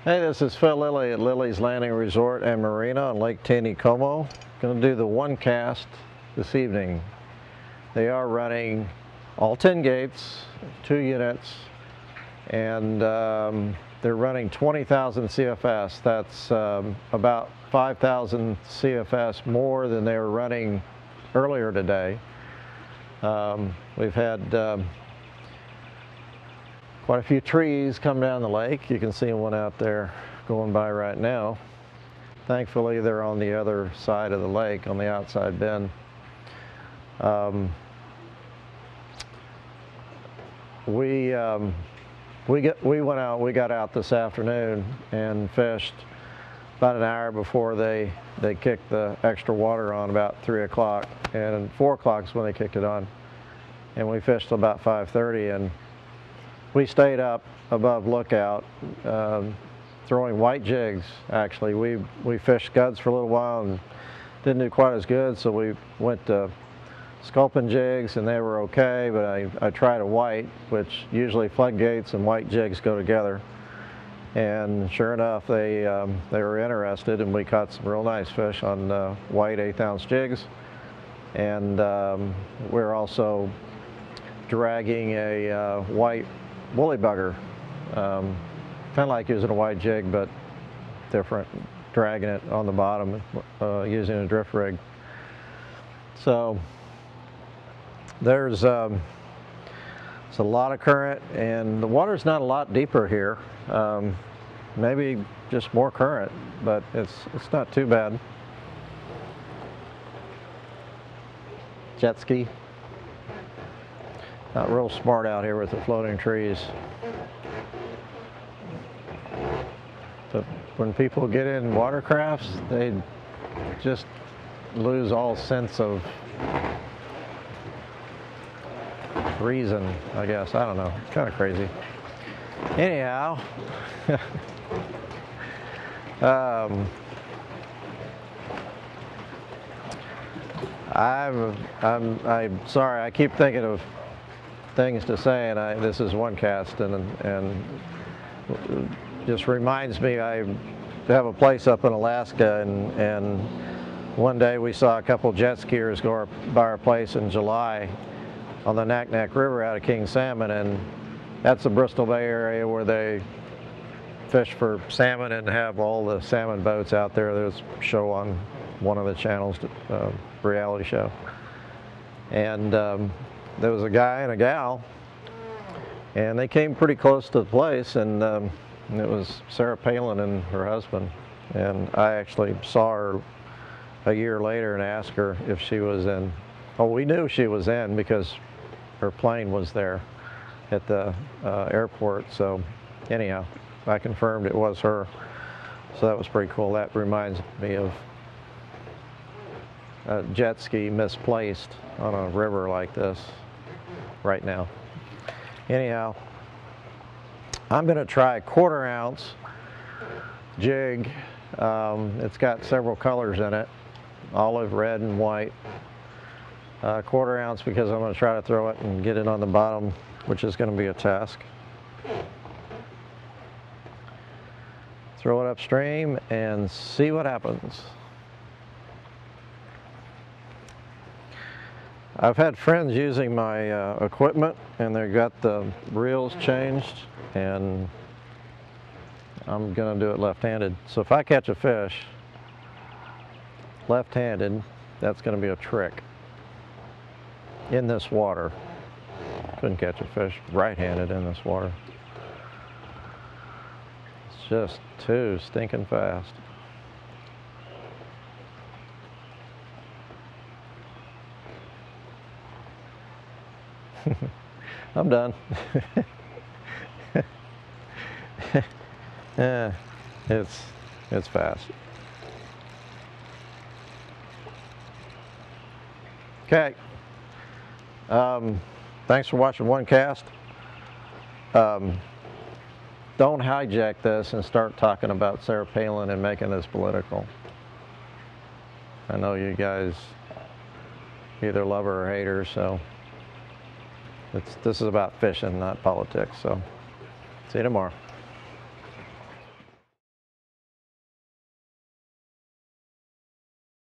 Hey, this is Phil Lilley at Lilley's Landing Resort and Marina on Lake Taneycomo. Going to do the one cast this evening. They are running all 10 gates, 2 units, and they're running 20,000 CFS. That's about 5,000 CFS more than they were running earlier today. We've had quite a few trees come down the lake. You can see one out there going by right now. Thankfully, they're on the other side of the lake, on the outside bend. We got out this afternoon and fished about an hour before they kicked the extra water on, about 3 o'clock, and 4 o'clock is when they kicked it on. And we fished till about 5:30, and we stayed up above lookout, throwing white jigs. Actually, we fished scuds for a little while and didn't do quite as good, so we went to sculpin jigs, and they were okay, but I tried a white, which usually floodgates and white jigs go together. And sure enough, they were interested, and we caught some real nice fish on white 1/8 ounce jigs. And we're also dragging a white woolly bugger, kind of like using a white jig, but different, dragging it on the bottom using a drift rig. So there's a lot of current, and the water's not a lot deeper here. Maybe just more current, but it's not too bad. Jet ski. Not real smart out here with the floating trees. But when people get in watercrafts, they just lose all sense of reason, I guess. I don't know. It's kind of crazy. Anyhow, I'm sorry. I keep thinking of things to say, and this is one cast, and just reminds me I have a place up in Alaska, and one day we saw a couple jet skiers go by our place in July on the Naknek River out of King Salmon, and that's the Bristol Bay area where they fish for salmon and have all the salmon boats out there. There's a show on one of the channels, reality show, and there was a guy and a gal, and they came pretty close to the place, and it was Sarah Palin and her husband, and I actually saw her a year later and asked her if she was in. Oh, we knew she was in because her plane was there at the airport. So anyhow, I confirmed it was her. So that was pretty cool. That reminds me of a jet ski misplaced on a river like this right now. Anyhow, I'm going to try a 1/4 ounce jig. It's got several colors in it, olive, red, and white. 1/4 ounce because I'm going to try to throw it and get it on the bottom, which is going to be a task. Throw it upstream and see what happens. I've had friends using my equipment, and they got the reels changed, and I'm going to do it left-handed. So if I catch a fish left-handed, that's going to be a trick in this water. Couldn't catch a fish right-handed in this water. It's just too stinking fast. I'm done. Yeah, it's fast. Okay. Thanks for watching one cast. Don't hijack this and start talking about Sarah Palin and making this political. I know you guys either love her or hate her, so this is about fishing, not politics. So see you tomorrow.